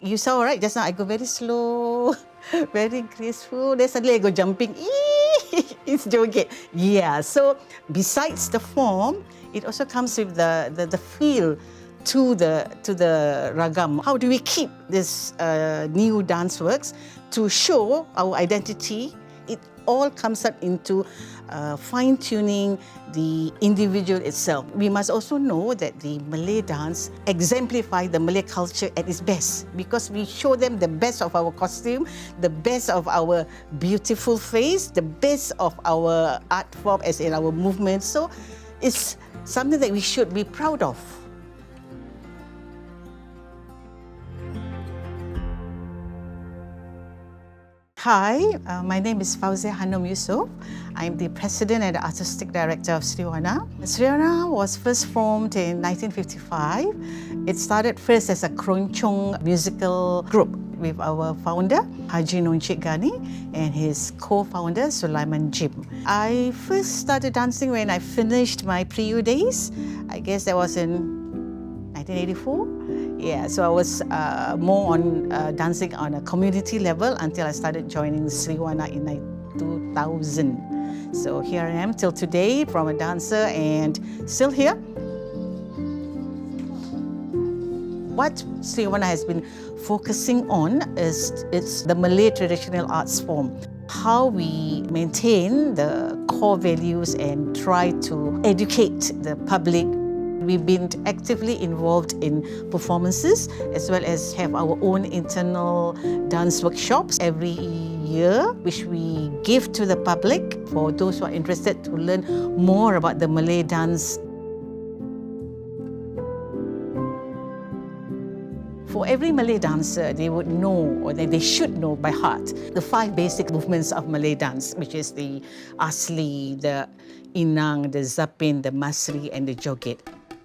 you saw, right? Just now I go very slow, very graceful. Then suddenly I go jumping. It's joget. Yeah. So besides the form, it also comes with the feel to the ragam. How do we keep this new dance works to show our identity? It all comes up into fine-tuning the individual itself. We must also know that the Malay dance exemplifies the Malay culture at its best because we show them the best of our costume, the best of our beautiful face, the best of our art form as in our movement. So it's something that we should be proud of. Hi, my name is Fauziah Hanom Yusof. I'm the President and Artistic Director of Sriwana. Sriwana was first formed in 1955. It started first as a keroncong musical group with our founder, Haji Noncik Ghani, and his co-founder, Sulaiman Jim. I first started dancing when I finished my pre-U days. I guess that was in 1984. Yeah, so I was more on dancing on a community level until I started joining Sriwana in 2000. So here I am till today from a dancer and still here. What Sriwana has been focusing on is the Malay traditional arts form. How we maintain the core values and try to educate the public. We've been actively involved in performances as well as have our own internal dance workshops every year, which we give to the public for those who are interested to learn more about the Malay dance. For every Malay dancer, they would know, or they should know by heart, the 5 basic movements of Malay dance, which is the asli, the inang, the zapin, the masri, and the joget.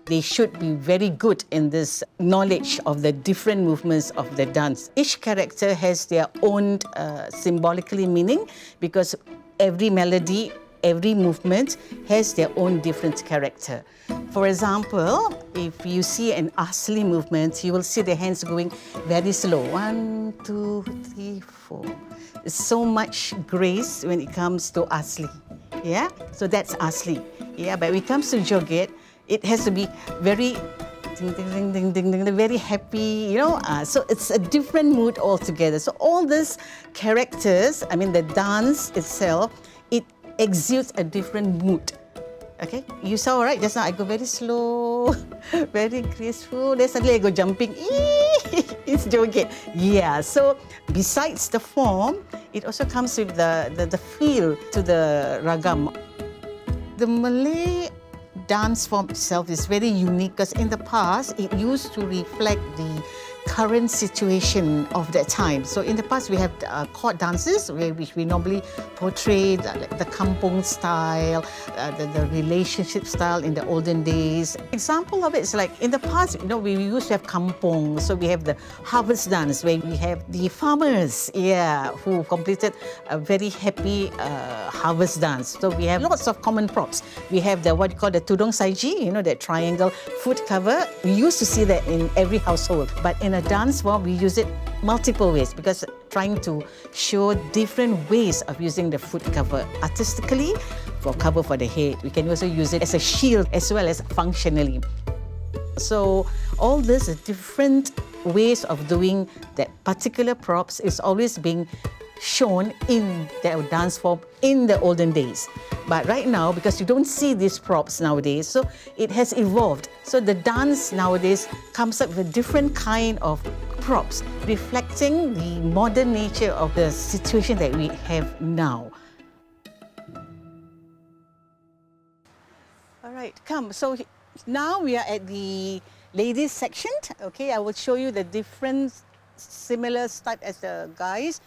They should be very good in this knowledge of the different movements of the dance. Each character has their own symbolically meaning because every melody, every movement has their own different character. For example, if you see an asli movement, you will see the hands going very slow. 1, 2, 3, 4. There's so much grace when it comes to asli. Yeah, so that's asli. Yeah, but when it comes to joget, it has to be very ding, ding, ding, ding, ding, ding, very happy, so it's a different mood altogether. So all these characters, the dance itself, it exudes a different mood. Okay, you saw, right? Just now I go very slow, very graceful. Then suddenly I go jumping. It's joget. Yeah, so besides the form, it also comes with the feel to the ragam. The Malay dance form itself is very unique because in the past, it used to reflect the current situation of that time. So in the past, we have court dances, which we normally portray the kampong style, the relationship style in the olden days. Example of it is like in the past, we used to have kampong. So we have the harvest dance where we have the farmers, who completed a very happy harvest dance. So we have lots of common props. We have what you call the tudung saiji, that triangle foot cover. We used to see that in every household, but in a dance form, we use it multiple ways because trying to show different ways of using the foot cover artistically for cover for the head. We can also use it as a shield as well as functionally. So all these different ways of doing that particular props is always being shown in the dance form in the olden days. But right now, because you don't see these props nowadays, so it has evolved. So the dance nowadays comes up with a different kind of props, reflecting the modern nature of the situation that we have now. All right, come. So now we are at the ladies section. Okay, I will show you the different similar type as the guys.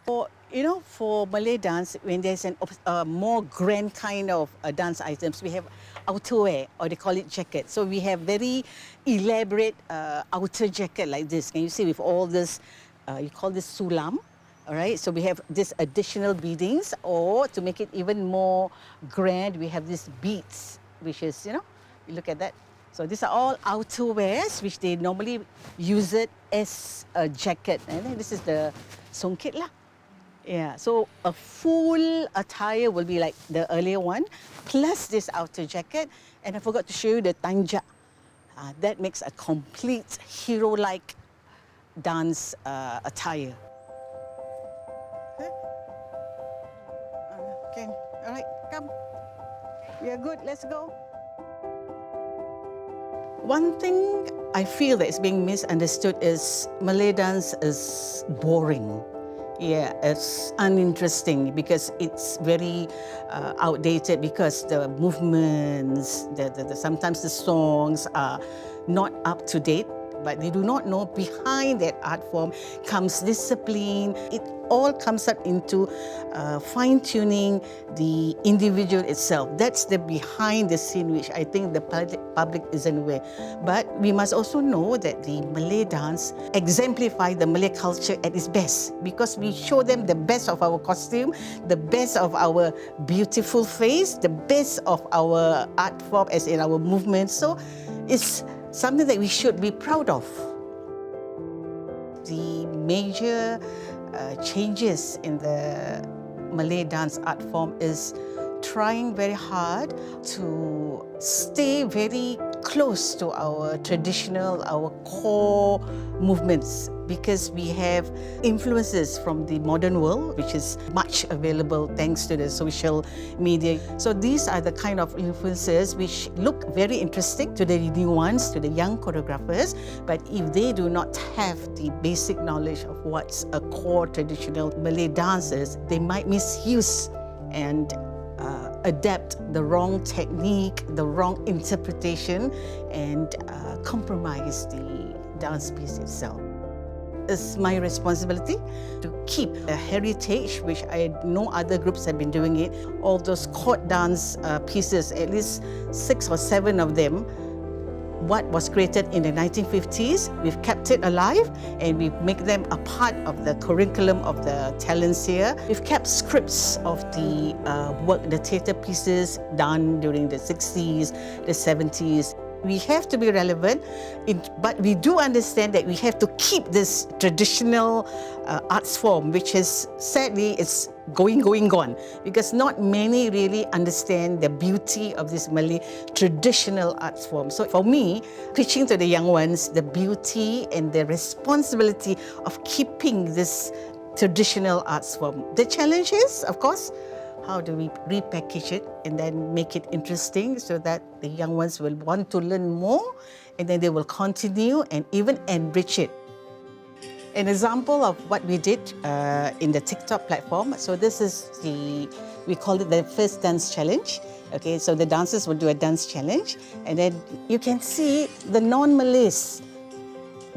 For Malay dance, when there's a more grand kind of dance items, we have outerwear, or they call it jacket. So we have very elaborate outer jacket like this. Can you see with all this, you call this sulam, all right? So we have this additional beadings, or to make it even more grand, we have these beads, which is, you look at that. So these are all outerwears, which they normally use it as a jacket. And then this is the songket lah. Yeah, so a full attire will be like the earlier one, plus this outer jacket. And I forgot to show you the tanja. That makes a complete hero-like dance attire. Okay, all right, come. Yeah, good, let's go. One thing I feel that is being misunderstood is Malay dance is boring. Yeah, it's uninteresting because it's very outdated because the movements, sometimes the songs are not up to date, but they do not know behind that art form comes discipline. It all comes up into fine-tuning the individual itself. That's the behind the scene which I think the public isn't aware. But we must also know that the Malay dance exemplify the Malay culture at its best because we show them the best of our costume, the best of our beautiful face, the best of our art form as in our movement. So it's something that we should be proud of. The major changes in the Malay dance art form is trying very hard to stay very close to our traditional, our core movements because we have influences from the modern world, which is much available thanks to the social media. So these are the kind of influences which look very interesting to the new ones, to the young choreographers, but if they do not have the basic knowledge of what's a core traditional Malay dance is, they might misuse and adapt the wrong technique, the wrong interpretation, and compromise the dance piece itself. It's my responsibility to keep a heritage, which I know other groups have been doing it. All those court dance pieces, at least 6 or 7 of them, what was created in the 1950s, we've kept it alive and we make them a part of the curriculum of the talents here. We've kept scripts of the work, the theatre pieces done during the 60s, the 70s. We have to be relevant, but we do understand that we have to keep this traditional arts form, which is sadly it's gone, because not many really understand the beauty of this Malay traditional arts form. So for me, teaching to the young ones the beauty and the responsibility of keeping this traditional arts form. The challenge is, of course, how do we repackage it and then make it interesting so that the young ones will want to learn more and then they will continue and even enrich it. An example of what we did in the TikTok platform. So this is we call it the first dance challenge. Okay, so the dancers will do a dance challenge and then you can see the non-Malays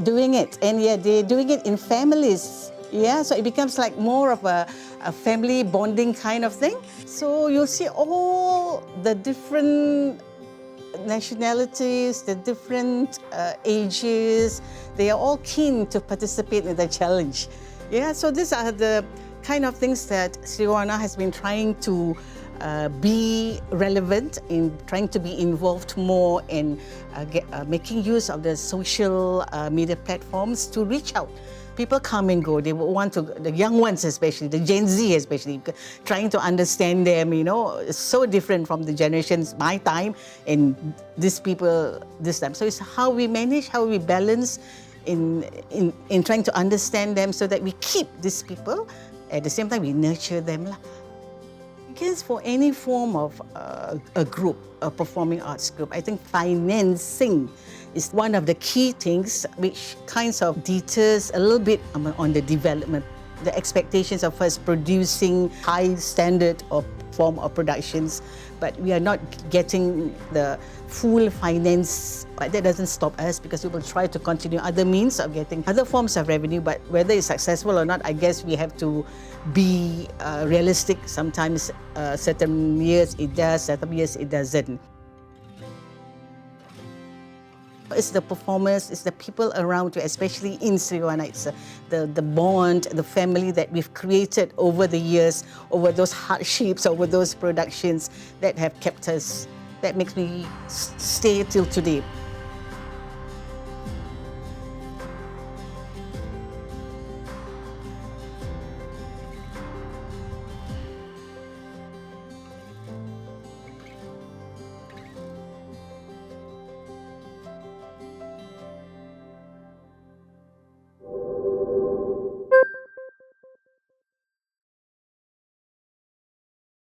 doing it, and yeah, they're doing it in families. Yeah, so it becomes like more of a family bonding kind of thing. So you'll see all the different nationalities, the different ages, they are all keen to participate in the challenge. Yeah, so these are the kind of things that Sriwana has been trying to be relevant in, trying to be involved more in making use of the social media platforms to reach out. People come and go. They want to, the young ones especially, the Gen Z especially, trying to understand them, you know, it's so different from the generations, my time, and these people this time. So it's how we manage, how we balance in trying to understand them so that we keep these people, at the same time we nurture them. I guess for any form of a group, a performing arts group, I think financing is one of the key things which kinds of deters a little bit on the development. The expectations of us producing high standard of form of productions, but we are not getting the full finance. But that doesn't stop us because we will try to continue other means of getting other forms of revenue. But whether it's successful or not, I guess we have to be realistic. Sometimes certain years it does, certain years it doesn't. It's the performers, it's the people around you, especially in Sriwana. It's the bond, the family that we've created over the years, over those hardships, over those productions that have kept us, that makes me stay till today.